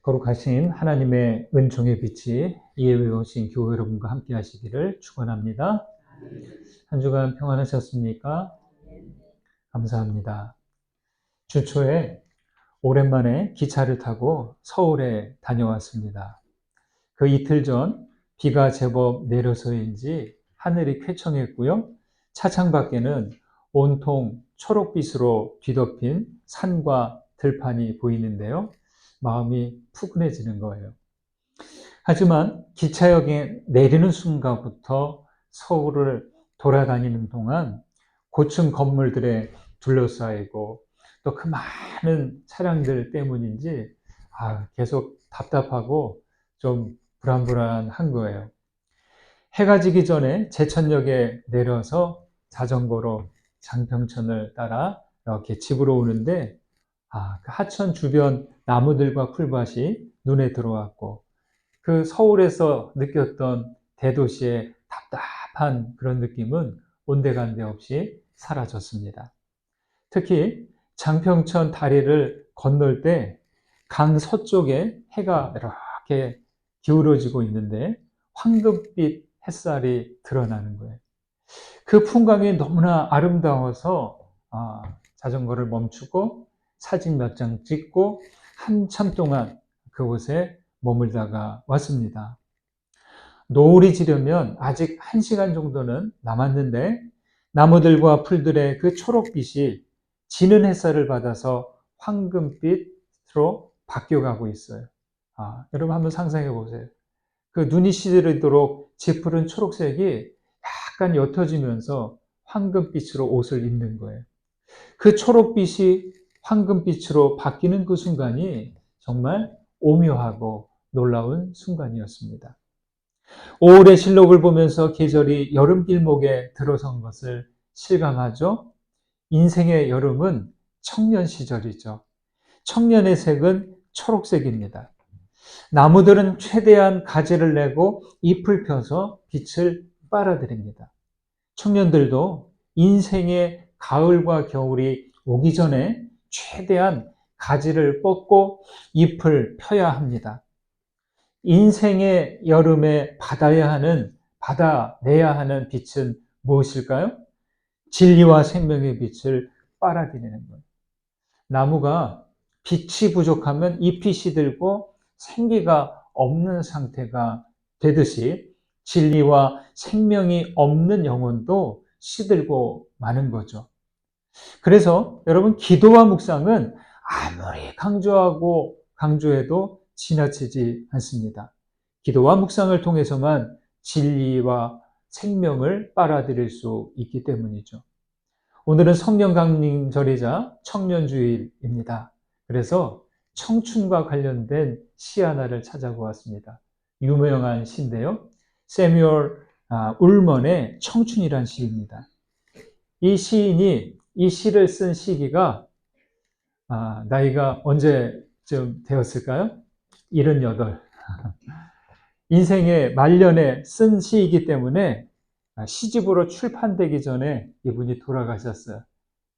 거룩하신 하나님의 은총의 빛이 예외 오신 교회 여러분과 함께 하시기를 축원합니다. 한 주간 평안하셨습니까? 감사합니다. 주 초에 오랜만에 기차를 타고 서울에 다녀왔습니다. 그 이틀 전 비가 제법 내려서인지 하늘이 쾌청했고요. 차창 밖에는 온통 초록빛으로 뒤덮인 산과 들판이 보이는데요. 마음이 푸근해지는 거예요. 하지만 기차역에 내리는 순간부터 서울을 돌아다니는 동안 고층 건물들에 둘러싸이고 또 그 많은 차량들 때문인지 계속 답답하고 좀 불안불안한 거예요. 해가 지기 전에 제천역에 내려서 자전거로 장평천을 따라 이렇게 집으로 오는데 그 하천 주변 나무들과 풀밭이 눈에 들어왔고 그 서울에서 느꼈던 대도시의 답답한 그런 느낌은 온데간데 없이 사라졌습니다. 특히 장평천 다리를 건널 때 강 서쪽에 해가 이렇게 기울어지고 있는데 황금빛 햇살이 드러나는 거예요. 그 풍광이 너무나 아름다워서 자전거를 멈추고 사진 몇 장 찍고 한참 동안 그곳에 머물다가 왔습니다. 노을이 지려면 아직 1시간 정도는 남았는데 나무들과 풀들의 그 초록빛이 지는 햇살을 받아서 황금빛으로 바뀌어가고 있어요. 여러분 한번 상상해 보세요. 그 눈이 시들도록 짙은 초록색이 약간 옅어지면서 황금빛으로 옷을 입는 거예요. 그 초록빛이 황금빛으로 바뀌는 그 순간이 정말 오묘하고 놀라운 순간이었습니다. 5월의 실록을 보면서 계절이 여름 길목에 들어선 것을 실감하죠. 인생의 여름은 청년 시절이죠. 청년의 색은 초록색입니다. 나무들은 최대한 가지를 내고 잎을 펴서 빛을 빨아들입니다. 청년들도 인생의 가을과 겨울이 오기 전에 최대한 가지를 뻗고 잎을 펴야 합니다. 인생의 여름에 받아내야 하는 빛은 무엇일까요? 진리와 생명의 빛을 빨아들이는 거예요. 나무가 빛이 부족하면 잎이 시들고 생기가 없는 상태가 되듯이 진리와 생명이 없는 영혼도 시들고 마는 거죠. 그래서 여러분 기도와 묵상은 아무리 강조해도 지나치지 않습니다. 기도와 묵상을 통해서만 진리와 생명을 빨아들일 수 있기 때문이죠. 오늘은 성령 강림절이자 청년주일입니다. 그래서 청춘과 관련된 시 하나를 찾아보았습니다. 유명한 시인데요. 세뮤얼 울먼의 청춘이란 시입니다. 이 시인이 이 시를 쓴 시기가 나이가 언제쯤 되었을까요? 78. 인생의 말년에 쓴 시이기 때문에 시집으로 출판되기 전에 이분이 돌아가셨어요.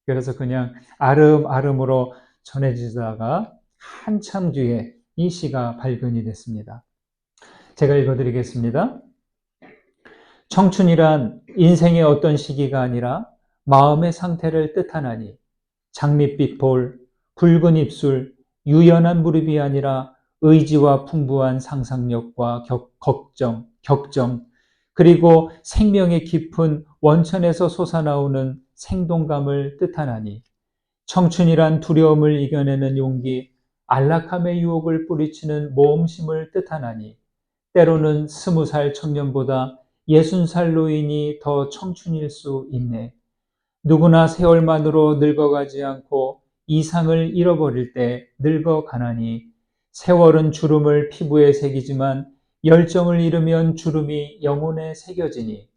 그래서 그냥 아름아름으로 전해지다가 한참 뒤에 이 시가 발견이 됐습니다. 제가 읽어드리겠습니다. 청춘이란 인생의 어떤 시기가 아니라 마음의 상태를 뜻하나니 장밋빛 볼, 붉은 입술, 유연한 무릎이 아니라 의지와 풍부한 상상력과 격정, 그리고 생명의 깊은 원천에서 솟아나오는 생동감을 뜻하나니 청춘이란 두려움을 이겨내는 용기, 안락함의 유혹을 뿌리치는 모험심을 뜻하나니 때로는 20살 청년보다 60살 노인이 더 청춘일 수 있네. 누구나 세월만으로 늙어가지 않고 이상을 잃어버릴 때 늙어가나니 세월은 주름을 피부에 새기지만 열정을 잃으면 주름이 영혼에 새겨지니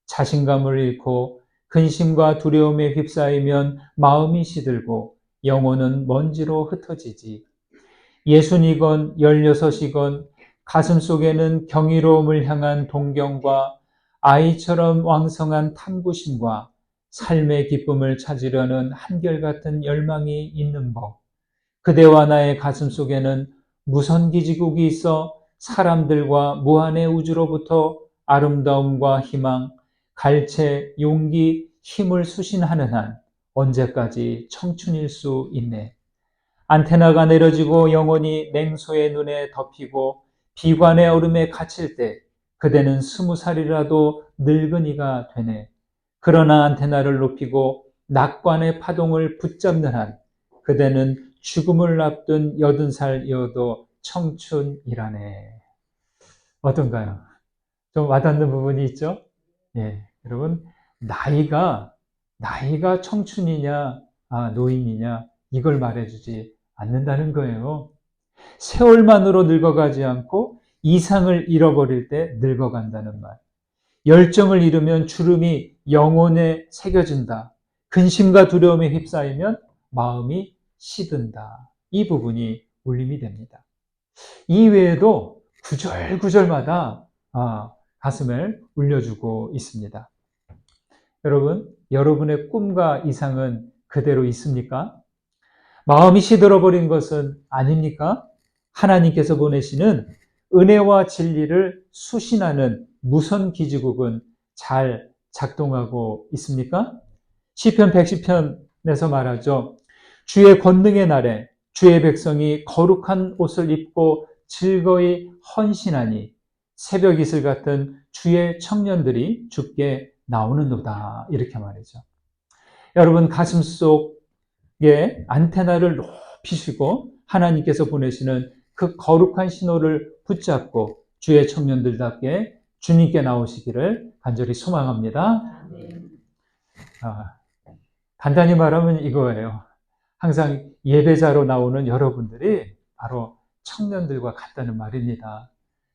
자신감을 잃고 근심과 두려움에 휩싸이면 마음이 시들고 영혼은 먼지로 흩어지지. 60이건 16이건 가슴 속에는 경이로움을 향한 동경과 아이처럼 왕성한 탐구심과 삶의 기쁨을 찾으려는 한결같은 열망이 있는 법. 그대와 나의 가슴 속에는 무선기지국이 있어 사람들과 무한의 우주로부터 아름다움과 희망, 갈채, 용기, 힘을 수신하는 한 언제까지 청춘일 수 있네. 안테나가 내려지고 영원히 냉소의 눈에 덮이고 비관의 얼음에 갇힐 때 그대는 20살이라도 늙은이가 되네. 그러나 안테나를 높이고 낙관의 파동을 붙잡는 한 그대는 죽음을 앞둔 80살이어도 청춘이라네. 어떤가요? 좀 와닿는 부분이 있죠? 예, 여러분, 나이가 청춘이냐, 노인이냐, 이걸 말해주지 않는다는 거예요. 세월만으로 늙어가지 않고 이상을 잃어버릴 때 늙어간다는 말. 열정을 잃으면 주름이 영혼에 새겨진다. 근심과 두려움에 휩싸이면 마음이 시든다. 이 부분이 울림이 됩니다. 이외에도 구절구절마다 가슴을 울려주고 있습니다. 여러분, 여러분의 꿈과 이상은 그대로 있습니까? 마음이 시들어버린 것은 아닙니까? 하나님께서 보내시는 은혜와 진리를 수신하는 무선 기지국은 잘 작동하고 있습니까? 시편 110편에서 말하죠. 주의 권능의 날에 주의 백성이 거룩한 옷을 입고 즐거이 헌신하니 새벽 이슬 같은 주의 청년들이 주께 나오는도다. 이렇게 말이죠. 여러분 가슴 속에 안테나를 높이시고 하나님께서 보내시는 그 거룩한 신호를 붙잡고 주의 청년들답게 주님께 나오시기를 간절히 소망합니다. 간단히 말하면 이거예요. 항상 예배자로 나오는 여러분들이 바로 청년들과 같다는 말입니다.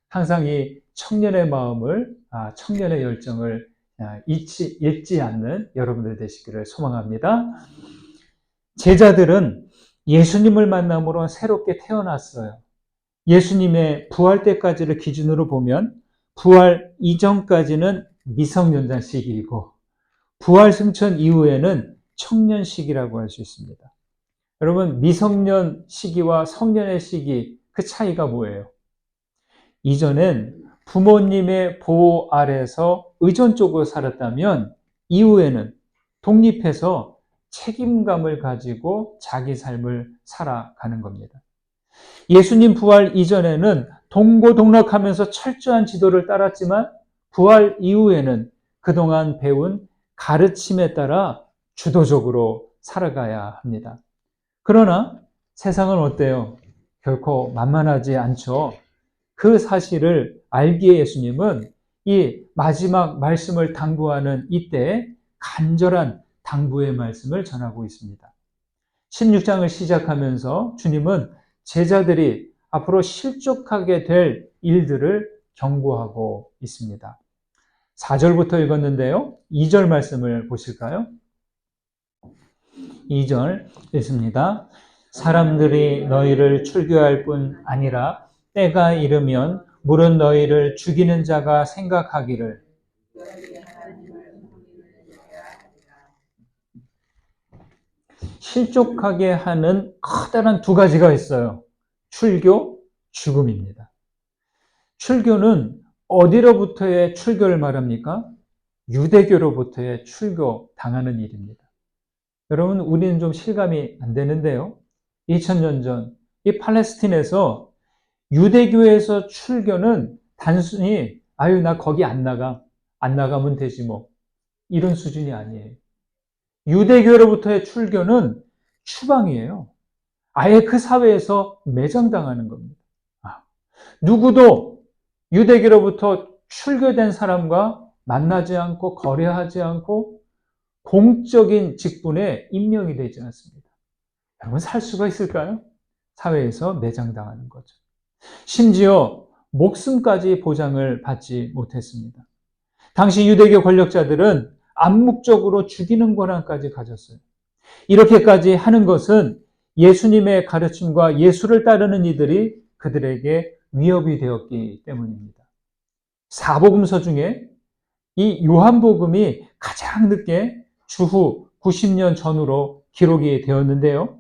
항상 이 청년의 마음을, 청년의 열정을 잊지 않는 여러분들 되시기를 소망합니다. 제자들은 예수님을 만남으로 새롭게 태어났어요. 예수님의 부활 때까지를 기준으로 보면 부활 이전까지는 미성년자 시기이고 부활 승천 이후에는 청년 시기라고 할 수 있습니다. 여러분, 미성년 시기와 성년의 시기, 그 차이가 뭐예요? 이전엔 부모님의 보호 아래서 의존적으로 살았다면 이후에는 독립해서 책임감을 가지고 자기 삶을 살아가는 겁니다. 예수님 부활 이전에는 동고동락하면서 철저한 지도를 따랐지만 부활 이후에는 그동안 배운 가르침에 따라 주도적으로 살아가야 합니다. 그러나 세상은 어때요? 결코 만만하지 않죠. 그 사실을 알기에 예수님은 이 마지막 말씀을 당부하는 이때에 간절한 당부의 말씀을 전하고 있습니다. 16장을 시작하면서 주님은 제자들이 앞으로 실족하게 될 일들을 경고하고 있습니다. 4절부터 읽었는데요. 2절 말씀을 보실까요? 2절 읽습니다. 사람들이 너희를 출교할 뿐 아니라 때가 이르면 물은 너희를 죽이는 자가 생각하기를 실족하게 하는 커다란 두 가지가 있어요. 출교, 죽음입니다. 출교는 어디로부터의 출교를 말합니까? 유대교로부터의 출교 당하는 일입니다. 여러분, 우리는 좀 실감이 안 되는데요. 2000년 전 이 팔레스틴에서 유대교에서 출교는 단순히 나 거기 안 나가면 되지 뭐 이런 수준이 아니에요. 유대교로부터의 출교는 추방이에요. 아예 그 사회에서 매장당하는 겁니다. 누구도 유대교로부터 출교된 사람과 만나지 않고 거래하지 않고 공적인 직분에 임명이 되지 않습니다. 여러분 살 수가 있을까요? 사회에서 매장당하는 거죠. 심지어 목숨까지 보장을 받지 못했습니다. 당시 유대교 권력자들은 암묵적으로 죽이는 권한까지 가졌어요. 이렇게까지 하는 것은 예수님의 가르침과 예수를 따르는 이들이 그들에게 위협이 되었기 때문입니다. 사복음서 중에 이 요한복음이 가장 늦게 주후 90년 전후로 기록이 되었는데요.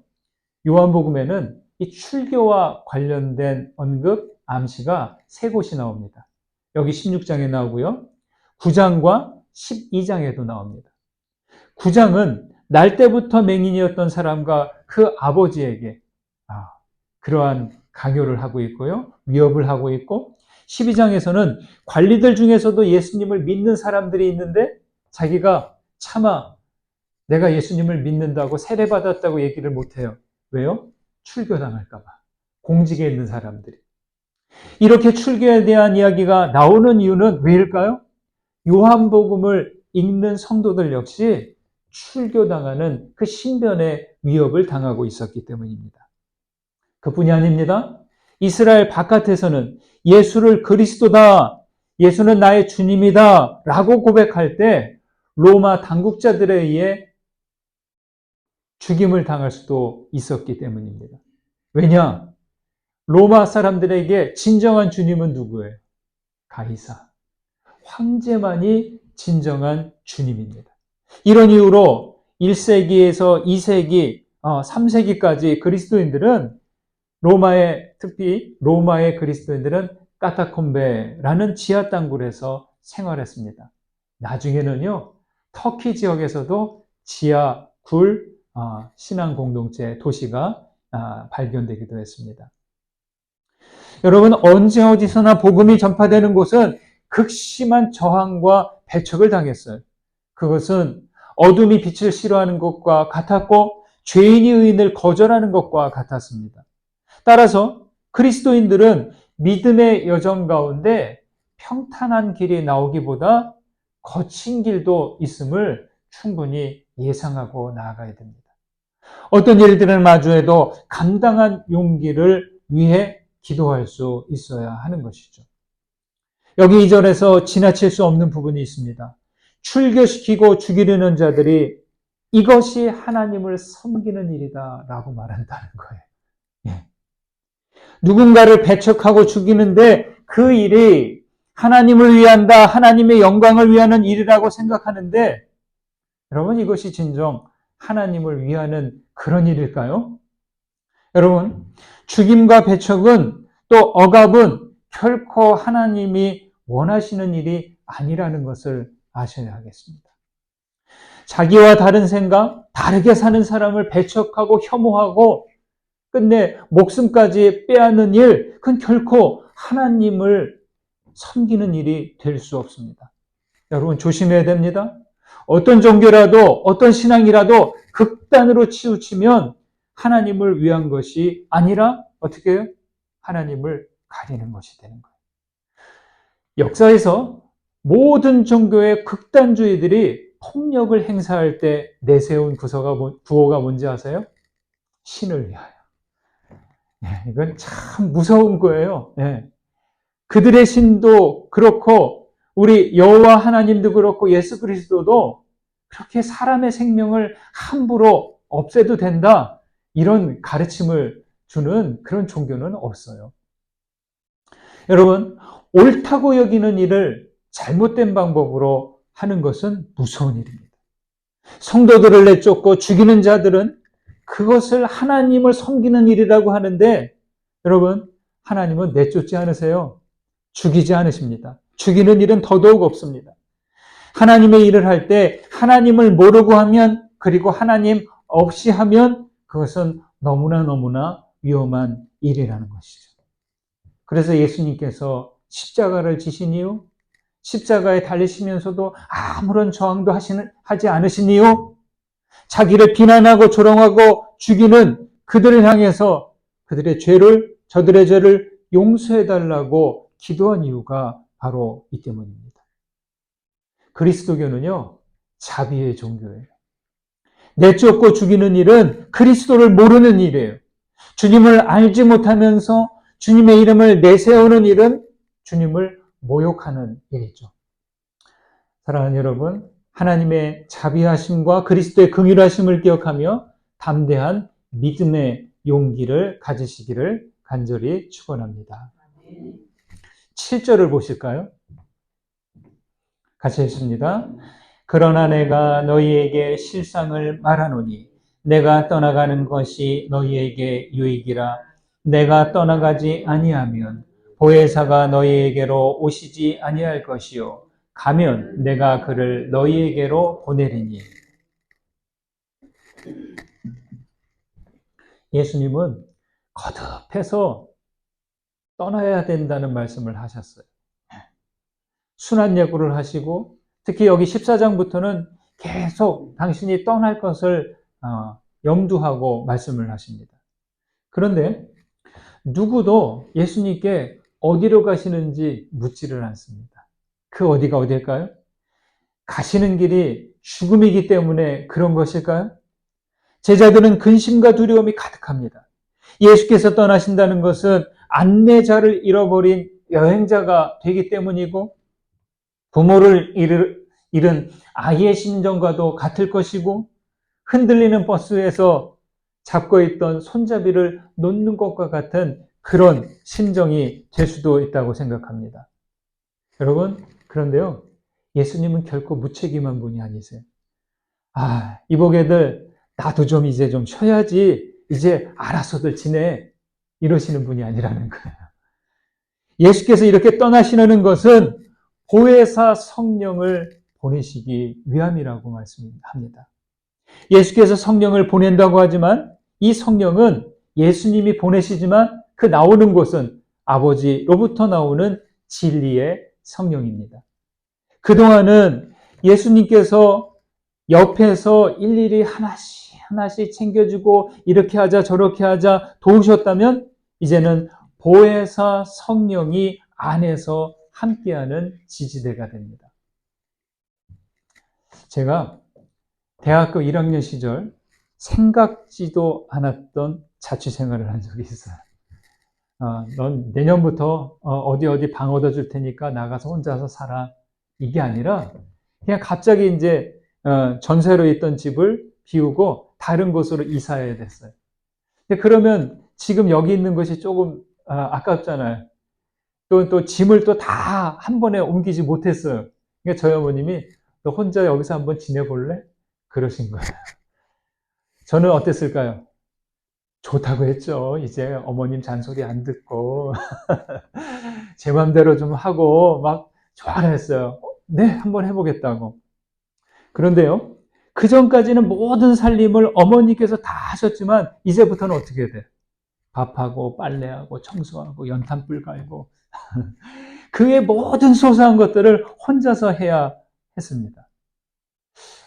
요한복음에는 이 출교와 관련된 언급, 암시가 세 곳이 나옵니다. 여기 16장에 나오고요. 9장과 12장에도 나옵니다. 9장은 날 때부터 맹인이었던 사람과 그 아버지에게 그러한 강요를 하고 있고요. 위협을 하고 있고, 12장에서는 관리들 중에서도 예수님을 믿는 사람들이 있는데 자기가 차마 내가 예수님을 믿는다고 세례받았다고 얘기를 못해요. 왜요? 출교당할까 봐. 공직에 있는 사람들이. 이렇게 출교에 대한 이야기가 나오는 이유는 왜일까요? 요한복음을 읽는 성도들 역시 출교당하는 그 신변의 위협을 당하고 있었기 때문입니다. 그뿐이 아닙니다. 이스라엘 바깥에서는 예수를 그리스도다, 예수는 나의 주님이다 라고 고백할 때 로마 당국자들에 의해 죽임을 당할 수도 있었기 때문입니다. 왜냐? 로마 사람들에게 진정한 주님은 누구예요? 가이사. 황제만이 진정한 주님입니다. 이런 이유로 1세기에서 2세기, 3세기까지 그리스도인들은 특히 로마의 그리스도인들은 카타콤베라는 지하 땅굴에서 생활했습니다. 나중에는요, 터키 지역에서도 지하 굴 신앙 공동체 도시가 발견되기도 했습니다. 여러분, 언제 어디서나 복음이 전파되는 곳은 극심한 저항과 배척을 당했어요. 그것은 어둠이 빛을 싫어하는 것과 같았고 죄인이 의인을 거절하는 것과 같았습니다. 따라서 그리스도인들은 믿음의 여정 가운데 평탄한 길이 나오기보다 거친 길도 있음을 충분히 예상하고 나아가야 됩니다. 어떤 일들을 마주해도 감당한 용기를 위해 기도할 수 있어야 하는 것이죠. 여기 2절에서 지나칠 수 없는 부분이 있습니다. 출교시키고 죽이려는 자들이 이것이 하나님을 섬기는 일이다 라고 말한다는 거예요. 예. 누군가를 배척하고 죽이는데 그 일이 하나님을 위한다, 하나님의 영광을 위하는 일이라고 생각하는데 여러분, 이것이 진정 하나님을 위하는 그런 일일까요? 여러분, 죽임과 배척은 또 억압은 결코 하나님이 원하시는 일이 아니라는 것을 아셔야 하겠습니다. 자기와 다른 생각, 다르게 사는 사람을 배척하고 혐오하고 끝내 목숨까지 빼앗는 일, 그건 결코 하나님을 섬기는 일이 될 수 없습니다. 여러분, 조심해야 됩니다. 어떤 종교라도 어떤 신앙이라도 극단으로 치우치면 하나님을 위한 것이 아니라 어떻게 해요? 하나님을 가리는 것이 되는 거예요. 역사에서 모든 종교의 극단주의들이 폭력을 행사할 때 내세운 구호가 뭔지 아세요? 신을 위하여. 이건 참 무서운 거예요. 그들의 신도 그렇고 우리 여호와 하나님도 그렇고 예수 그리스도도 그렇게 사람의 생명을 함부로 없애도 된다, 이런 가르침을 주는 그런 종교는 없어요. 여러분, 옳다고 여기는 일을 잘못된 방법으로 하는 것은 무서운 일입니다. 성도들을 내쫓고 죽이는 자들은 그것을 하나님을 섬기는 일이라고 하는데 여러분, 하나님은 내쫓지 않으세요. 죽이지 않으십니다. 죽이는 일은 더더욱 없습니다. 하나님의 일을 할 때 하나님을 모르고 하면, 그리고 하나님 없이 하면 그것은 너무나 위험한 일이라는 것이죠. 그래서 예수님께서 십자가를 지신 이유, 십자가에 달리시면서도 아무런 저항도 하지 않으신 이유, 자기를 비난하고 조롱하고 죽이는 그들을 향해서 저들의 죄를 용서해달라고 기도한 이유가 바로 이 때문입니다. 그리스도교는요, 자비의 종교예요. 내쫓고 죽이는 일은 그리스도를 모르는 일이에요. 주님을 알지 못하면서 주님의 이름을 내세우는 일은 주님을 모욕하는 일이죠. 사랑하는 여러분, 하나님의 자비하심과 그리스도의 긍휼하심을 기억하며 담대한 믿음의 용기를 가지시기를 간절히 축원합니다. 7절을 보실까요? 같이 읽습니다. 그러나 내가 너희에게 실상을 말하노니 내가 떠나가는 것이 너희에게 유익이라. 내가 떠나가지 아니하면 보혜사가 너희에게로 오시지 아니할 것이요 가면 내가 그를 너희에게로 보내리니. 예수님은 거듭해서 떠나야 된다는 말씀을 하셨어요. 순환 예고를 하시고 특히 여기 14장부터는 계속 당신이 떠날 것을 염두하고 말씀을 하십니다. 그런데 누구도 예수님께 어디로 가시는지 묻지를 않습니다. 그 어디가 어딜까요? 가시는 길이 죽음이기 때문에 그런 것일까요? 제자들은 근심과 두려움이 가득합니다. 예수께서 떠나신다는 것은 안내자를 잃어버린 여행자가 되기 때문이고 부모를 잃은 아이의 심정과도 같을 것이고 흔들리는 버스에서 잡고 있던 손잡이를 놓는 것과 같은 그런 심정이 될 수도 있다고 생각합니다. 여러분, 그런데요, 예수님은 결코 무책임한 분이 아니세요. 이보게들 나도 좀 이제 좀 쉬어야지, 이제 알아서들 지내, 이러시는 분이 아니라는 거예요. 예수께서 이렇게 떠나시는 것은 보혜사 성령을 보내시기 위함이라고 말씀합니다. 예수께서 성령을 보낸다고 하지만 이 성령은 예수님이 보내시지만 그 나오는 곳은 아버지로부터 나오는 진리의 성령입니다. 그동안은 예수님께서 옆에서 일일이 하나씩 챙겨주고 이렇게 하자 저렇게 하자 도우셨다면 이제는 보혜사 성령이 안에서 함께하는 지지대가 됩니다. 제가 대학교 1학년 시절 생각지도 않았던 자취생활을 한 적이 있어요. 넌 내년부터 어디 방 얻어줄 테니까 나가서 혼자서 살아. 이게 아니라 그냥 갑자기 이제 전세로 있던 집을 비우고 다른 곳으로 이사해야 됐어요. 근데 그러면 지금 여기 있는 것이 조금 아깝잖아요. 또 짐을 또 다 한 번에 옮기지 못했어요. 그러니까 저희 어머님이 너 혼자 여기서 한번 지내볼래? 그러신 거예요. 저는 어땠을까요? 좋다고 했죠. 이제 어머님 잔소리 안 듣고 제 맘대로 좀 하고 막 좋아라 했어요. 네, 한번 해보겠다고. 그런데요, 그 전까지는 모든 살림을 어머니께서 다 하셨지만 이제부터는 어떻게 돼? 밥하고 빨래하고 청소하고 연탄불 갈고 그의 모든 소소한 것들을 혼자서 해야 했습니다.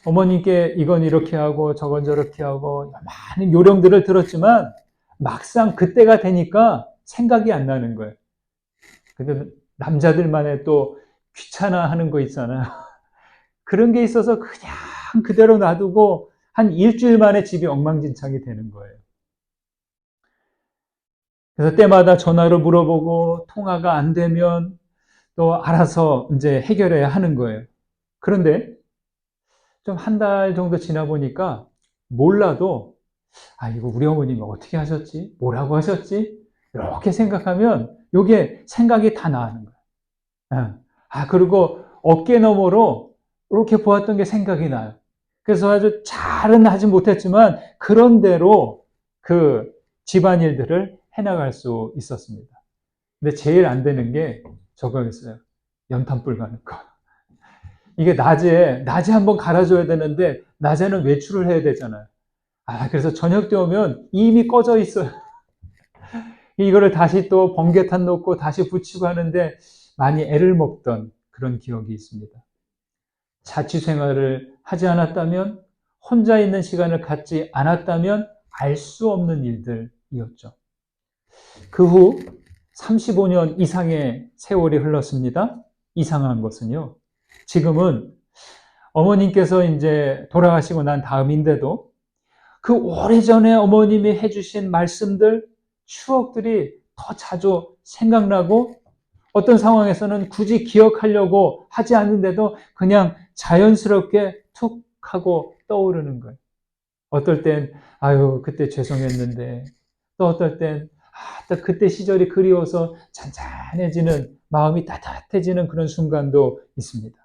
어머님께 이건 이렇게 하고 저건 저렇게 하고 많은 요령들을 들었지만 막상 그때가 되니까 생각이 안 나는 거예요. 근데 남자들만의 또 귀찮아하는 거 있잖아요. 그런 게 있어서 그냥 그대로 놔두고 한 일주일 만에 집이 엉망진창이 되는 거예요. 그래서 때마다 전화로 물어보고 통화가 안 되면 또 알아서 이제 해결해야 하는 거예요. 그런데 좀 한 달 정도 지나 보니까 몰라도 이거 우리 어머님이 어떻게 하셨지? 뭐라고 하셨지? 이렇게 생각하면 이게 생각이 다 나는 거예요. 그리고 어깨 너머로 이렇게 보았던 게 생각이 나요. 그래서 아주 잘은 하지 못했지만 그런대로 그 집안일들을 해나갈 수 있었습니다. 근데 제일 안 되는 게 저거였어요. 연탄불 가는 거. 이게 낮에 한번 갈아줘야 되는데 낮에는 외출을 해야 되잖아요. 그래서 저녁 때 오면 이미 꺼져 있어요. 이거를 다시 또 번개탄 놓고 다시 붙이고 하는데 많이 애를 먹던 그런 기억이 있습니다. 자취 생활을 하지 않았다면, 혼자 있는 시간을 갖지 않았다면 알 수 없는 일들이었죠. 그 후 35년 이상의 세월이 흘렀습니다. 이상한 것은요, 지금은 어머님께서 이제 돌아가시고 난 다음인데도 그 오래전에 어머님이 해주신 말씀들, 추억들이 더 자주 생각나고 어떤 상황에서는 굳이 기억하려고 하지 않는데도 그냥 자연스럽게 툭 하고 떠오르는 거예요. 어떨 땐 그때 죄송했는데, 또 어떨 땐 또 그때 시절이 그리워서 잔잔해지는, 마음이 따뜻해지는 그런 순간도 있습니다.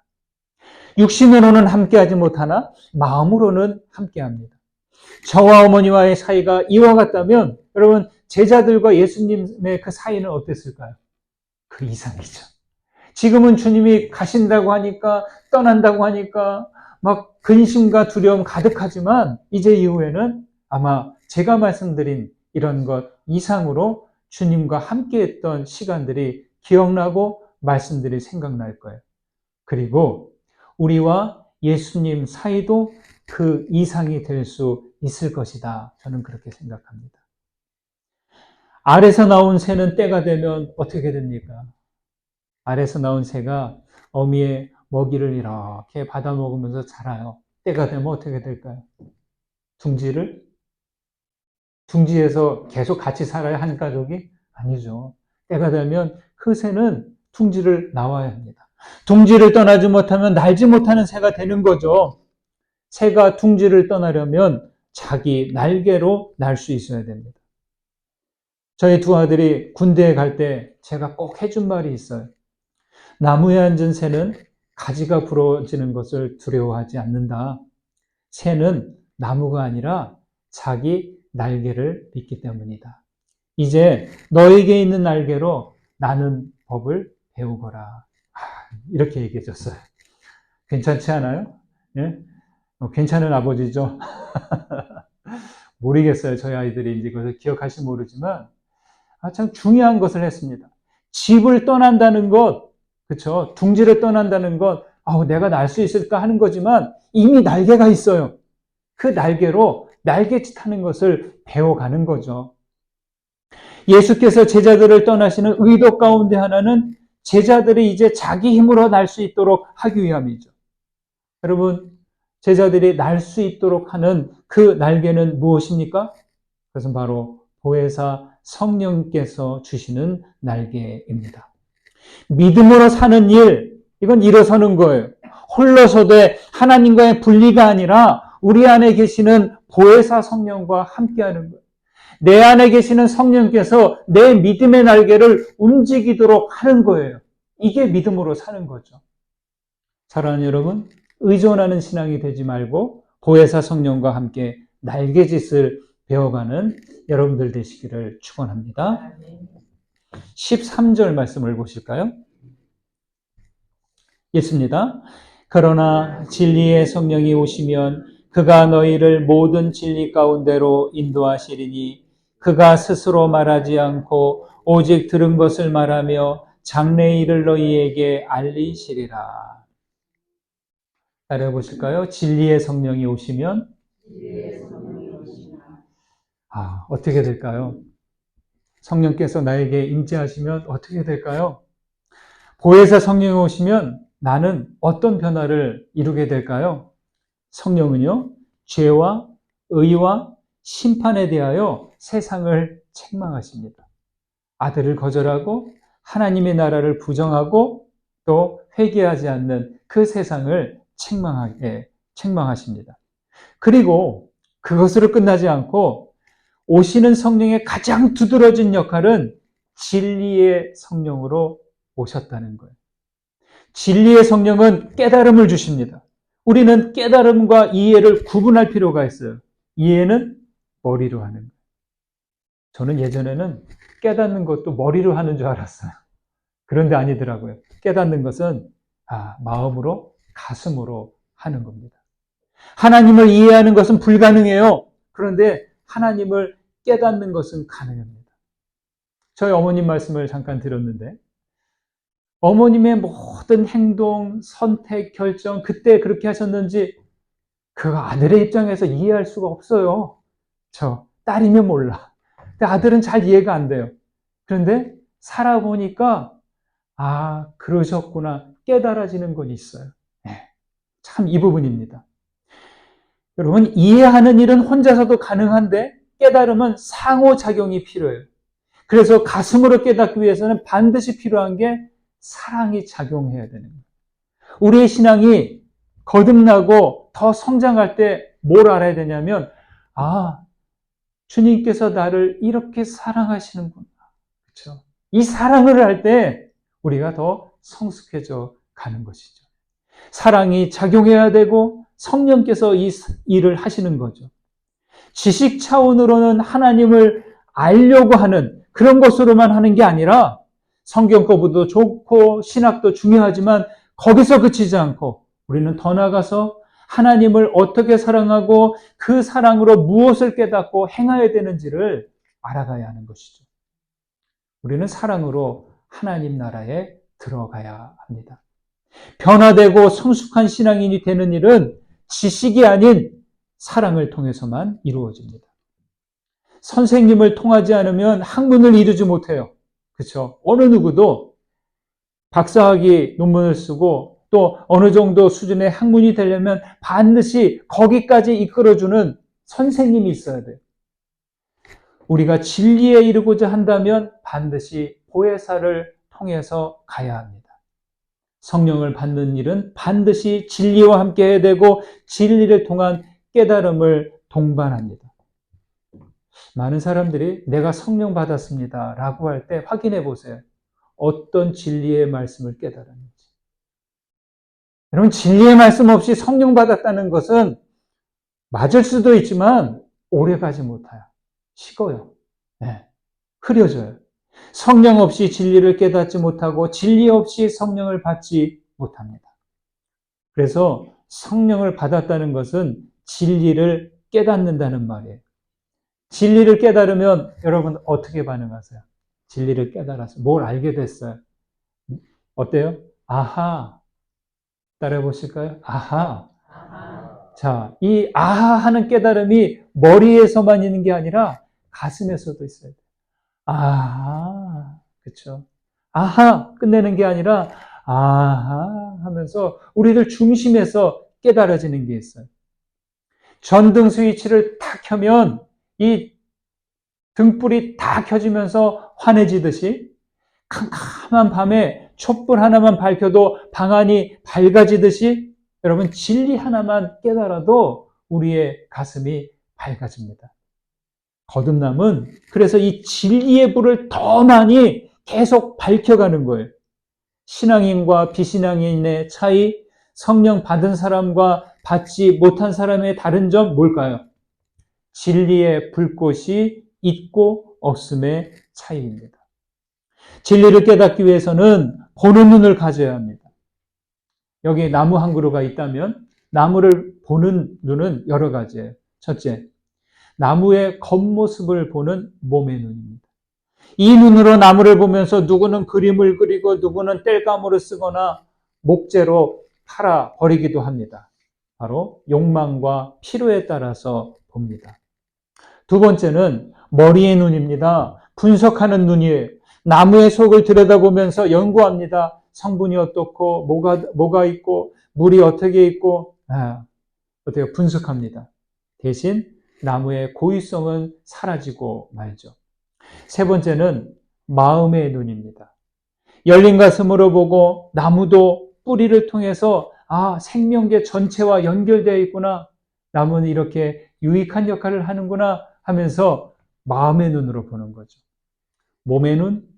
육신으로는 함께하지 못하나 마음으로는 함께합니다. 저와 어머니와의 사이가 이와 같다면 여러분 제자들과 예수님의 그 사이는 어땠을까요? 그 이상이죠. 지금은 주님이 가신다고 하니까 떠난다고 하니까 막 근심과 두려움 가득하지만 이제 이후에는 아마 제가 말씀드린 이런 것 이상으로 주님과 함께했던 시간들이 기억나고 말씀들이 생각날 거예요. 그리고 우리와 예수님 사이도 그 이상이 될 수 있을 것이다. 저는 그렇게 생각합니다. 알에서 나온 새는 때가 되면 어떻게 됩니까? 알에서 나온 새가 어미의 먹이를 이렇게 받아 먹으면서 자라요. 때가 되면 어떻게 될까요? 둥지에서 계속 같이 살아야 한 가족이 아니죠. 때가 되면 그 새는 둥지를 나와야 합니다. 둥지를 떠나지 못하면 날지 못하는 새가 되는 거죠. 새가 둥지를 떠나려면 자기 날개로 날 수 있어야 됩니다. 저희 두 아들이 군대에 갈 때 제가 꼭 해준 말이 있어요. 나무에 앉은 새는 가지가 부러지는 것을 두려워하지 않는다. 새는 나무가 아니라 자기 날개를 믿기 때문이다. 이제 너에게 있는 날개로 나는 법을 배우거라. 이렇게 얘기해 줬어요. 괜찮지 않아요? 예? 괜찮은 아버지죠? 모르겠어요. 저희 아이들이 이제 그것을 기억할지 모르지만, 참 중요한 것을 했습니다. 집을 떠난다는 것, 그쵸? 둥지를 떠난다는 것, 내가 날 수 있을까 하는 거지만 이미 날개가 있어요. 그 날개로 날개짓 하는 것을 배워가는 거죠. 예수께서 제자들을 떠나시는 의도 가운데 하나는 제자들이 이제 자기 힘으로 날 수 있도록 하기 위함이죠. 여러분, 제자들이 날 수 있도록 하는 그 날개는 무엇입니까? 그것은 바로 보혜사 성령께서 주시는 날개입니다. 믿음으로 사는 일, 이건 일어서는 거예요. 홀로서되 하나님과의 분리가 아니라 우리 안에 계시는 보혜사 성령과 함께하는 거예요. 내 안에 계시는 성령께서 내 믿음의 날개를 움직이도록 하는 거예요. 이게 믿음으로 사는 거죠. 사랑하는 여러분, 의존하는 신앙이 되지 말고 보혜사 성령과 함께 날개짓을 배워가는 여러분들 되시기를 축원합니다. 13절 말씀을 보실까요? 읽습니다. 그러나 진리의 성령이 오시면 그가 너희를 모든 진리 가운데로 인도하시리니 그가 스스로 말하지 않고 오직 들은 것을 말하며 장래의 일을 너희에게 알리시리라. 따라해 보실까요? 진리의 성령이 오시면 어떻게 될까요? 성령께서 나에게 임재하시면 어떻게 될까요? 보혜사 성령이 오시면 나는 어떤 변화를 이루게 될까요? 성령은요, 죄와 의와 심판에 대하여 세상을 책망하십니다. 아들을 거절하고 하나님의 나라를 부정하고 또 회개하지 않는 그 세상을 책망하십니다. 그리고 그것으로 끝나지 않고 오시는 성령의 가장 두드러진 역할은 진리의 성령으로 오셨다는 거예요. 진리의 성령은 깨달음을 주십니다. 우리는 깨달음과 이해를 구분할 필요가 있어요. 이해는 머리로 하는 거예요. 저는 예전에는 깨닫는 것도 머리로 하는 줄 알았어요. 그런데 아니더라고요. 깨닫는 것은 마음으로, 가슴으로 하는 겁니다. 하나님을 이해하는 것은 불가능해요. 그런데 하나님을 깨닫는 것은 가능합니다. 저희 어머님 말씀을 잠깐 들었는데 어머님의 모든 행동, 선택, 결정, 그때 그렇게 하셨는지 그 아들의 입장에서 이해할 수가 없어요. 저 딸이면 몰라. 근데 아들은 잘 이해가 안 돼요. 그런데 살아보니까 그러셨구나 깨달아지는 건 있어요. 참 이 부분입니다. 여러분, 이해하는 일은 혼자서도 가능한데 깨달음은 상호작용이 필요해요. 그래서 가슴으로 깨닫기 위해서는 반드시 필요한 게 사랑이 작용해야 되는 거예요. 우리의 신앙이 거듭나고 더 성장할 때 뭘 알아야 되냐면 주님께서 나를 이렇게 사랑하시는구나. 그렇죠? 이 사랑을 할 때 우리가 더 성숙해져 가는 것이죠. 사랑이 작용해야 되고 성령께서 이 일을 하시는 거죠. 지식 차원으로는 하나님을 알려고 하는 그런 것으로만 하는 게 아니라 성경 공부도 좋고 신학도 중요하지만 거기서 그치지 않고 우리는 더 나아가서 하나님을 어떻게 사랑하고 그 사랑으로 무엇을 깨닫고 행해야 되는지를 알아가야 하는 것이죠. 우리는 사랑으로 하나님 나라에 들어가야 합니다. 변화되고 성숙한 신앙인이 되는 일은 지식이 아닌 사랑을 통해서만 이루어집니다. 선생님을 통하지 않으면 학문을 이루지 못해요. 그렇죠? 어느 누구도 박사학위 논문을 쓰고 또 어느 정도 수준의 학문이 되려면 반드시 거기까지 이끌어주는 선생님이 있어야 돼요. 우리가 진리에 이르고자 한다면 반드시 보혜사를 통해서 가야 합니다. 성령을 받는 일은 반드시 진리와 함께 해야 되고 진리를 통한 깨달음을 동반합니다. 많은 사람들이 내가 성령 받았습니다 라고 할 때 확인해 보세요. 어떤 진리의 말씀을 깨달았는지. 여러분, 진리의 말씀 없이 성령 받았다는 것은 맞을 수도 있지만 오래 가지 못해요. 식어요. 네. 흐려져요. 성령 없이 진리를 깨닫지 못하고 진리 없이 성령을 받지 못합니다. 그래서 성령을 받았다는 것은 진리를 깨닫는다는 말이에요. 진리를 깨달으면 여러분 어떻게 반응하세요? 진리를 깨달아서 뭘 알게 됐어요? 어때요? 아하. 따라해 보실까요? 아하. 자, 이 아하 하는 깨달음이 머리에서만 있는 게 아니라 가슴에서도 있어야 돼요. 아하. 그렇죠? 아하 끝내는 게 아니라 아하 하면서 우리들 중심에서 깨달아지는 게 있어요. 전등 스위치를 탁 켜면 이 등불이 다 켜지면서 환해지듯이 캄캄한 밤에 촛불 하나만 밝혀도 방 안이 밝아지듯이 여러분 진리 하나만 깨달아도 우리의 가슴이 밝아집니다. 거듭남은 그래서 이 진리의 불을 더 많이 계속 밝혀가는 거예요. 신앙인과 비신앙인의 차이, 성령 받은 사람과 받지 못한 사람의 다른 점 뭘까요? 진리의 불꽃이 있고 없음의 차이입니다. 진리를 깨닫기 위해서는 보는 눈을 가져야 합니다. 여기 나무 한 그루가 있다면 나무를 보는 눈은 여러 가지예요. 첫째, 나무의 겉모습을 보는 몸의 눈입니다. 이 눈으로 나무를 보면서 누구는 그림을 그리고 누구는 땔감으로 쓰거나 목재로 팔아 버리기도 합니다. 바로 욕망과 필요에 따라서 봅니다. 두 번째는 머리의 눈입니다. 분석하는 눈이에요. 나무의 속을 들여다보면서 연구합니다. 성분이 어떻고 뭐가 있고 물이 어떻게 있고 어떻게 분석합니다. 대신 나무의 고유성은 사라지고 말죠. 세 번째는 마음의 눈입니다. 열린 가슴으로 보고 나무도 뿌리를 통해서 생명계 전체와 연결되어 있구나. 나무는 이렇게 유익한 역할을 하는구나 하면서 마음의 눈으로 보는 거죠. 몸의 눈,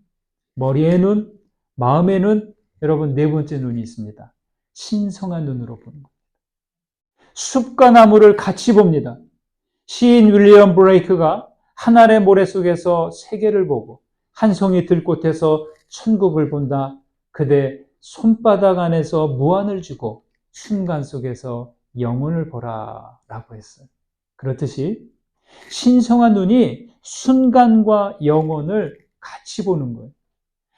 머리의 눈, 마음의 눈, 여러분 네 번째 눈이 있습니다. 신성한 눈으로 보는 겁니다. 숲과 나무를 같이 봅니다. 시인 윌리엄 브레이크가 한 알의 모래 속에서 세계를 보고 한 송이 들꽃에서 천국을 본다. 그대 손바닥 안에서 무한을 주고 순간 속에서 영혼을 보라 라고 했어요. 그렇듯이 신성한 눈이 순간과 영혼을 같이 보는 거예요.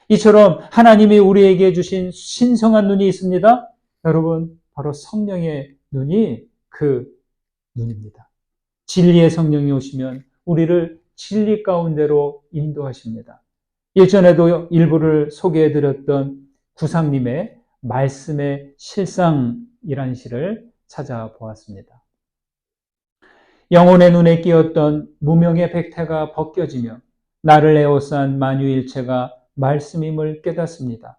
이처럼 하나님이 우리에게 주신 신성한 눈이 있습니다. 여러분, 바로 성령의 눈이 그 눈입니다. 진리의 성령이 오시면 우리를 진리 가운데로 인도하십니다. 일전에도 일부를 소개해드렸던 구상님의 말씀의 실상이라는 시를 찾아보았습니다. 영혼의 눈에 끼었던 무명의 백태가 벗겨지며 나를 에워싼 만유일체가 말씀임을 깨닫습니다.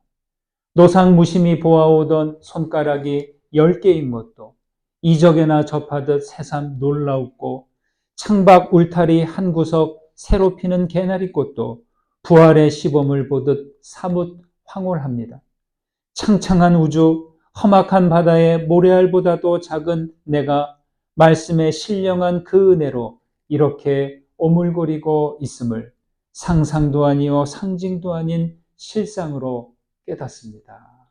노상무심히 보아오던 손가락이 10개인 것도 이적에나 접하듯 새삼 놀라웠고 창밖 울타리 한 구석 새로 피는 개나리꽃도 부활의 시범을 보듯 사뭇 황홀합니다. 창창한 우주, 험악한 바다의 모래알보다도 작은 내가 말씀에 신령한 그 은혜로 이렇게 오물거리고 있음을 상상도 아니요 상징도 아닌 실상으로 깨닫습니다.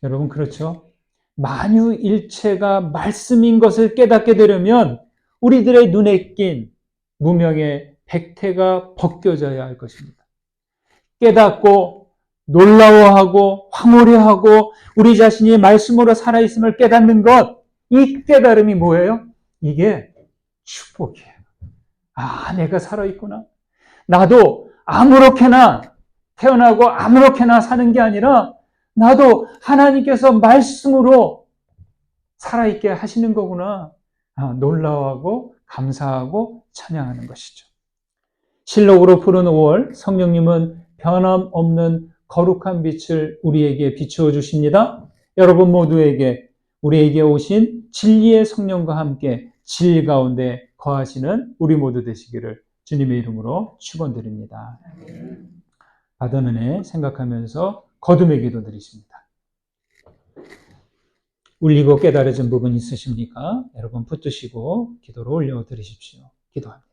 여러분 그렇죠? 만유일체가 말씀인 것을 깨닫게 되려면 우리들의 눈에 낀 무명의 백태가 벗겨져야 할 것입니다. 깨닫고 놀라워하고 황홀해하고 우리 자신이 말씀으로 살아있음을 깨닫는 것, 이 깨달음이 뭐예요? 이게 축복이에요. 아, 내가 살아있구나. 나도 아무렇게나 태어나고 아무렇게나 사는 게 아니라 나도 하나님께서 말씀으로 살아있게 하시는 거구나. 아, 놀라워하고 감사하고 찬양하는 것이죠. 실록으로 푸른 5월, 성령님은 변함없는 거룩한 빛을 우리에게 비추어 주십니다. 여러분 모두에게 우리에게 오신 진리의 성령과 함께 진리 가운데 거하시는 우리 모두 되시기를 주님의 이름으로 축원드립니다. 받은 은혜 생각하면서 거듭의 기도 드리십니다. 울리고 깨달아진 부분 있으십니까? 여러분 붙드시고 기도를 올려드리십시오. 기도합니다.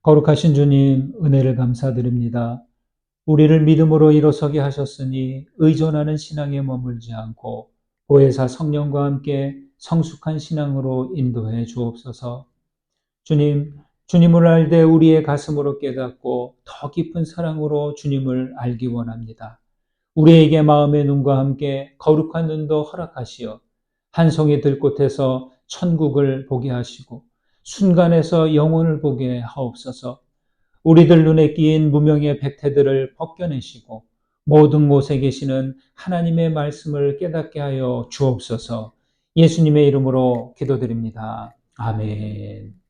거룩하신 주님, 은혜를 감사드립니다. 우리를 믿음으로 일어서게 하셨으니 의존하는 신앙에 머물지 않고 보혜사 성령과 함께 성숙한 신앙으로 인도해 주옵소서. 주님, 주님을 알되 우리의 가슴으로 깨닫고 더 깊은 사랑으로 주님을 알기 원합니다. 우리에게 마음의 눈과 함께 거룩한 눈도 허락하시어 한 송이 들꽃에서 천국을 보게 하시고 순간에서 영혼을 보게 하옵소서. 우리들 눈에 끼인 무명의 백태들을 벗겨내시고 모든 곳에 계시는 하나님의 말씀을 깨닫게 하여 주옵소서. 예수님의 이름으로 기도드립니다. 아멘.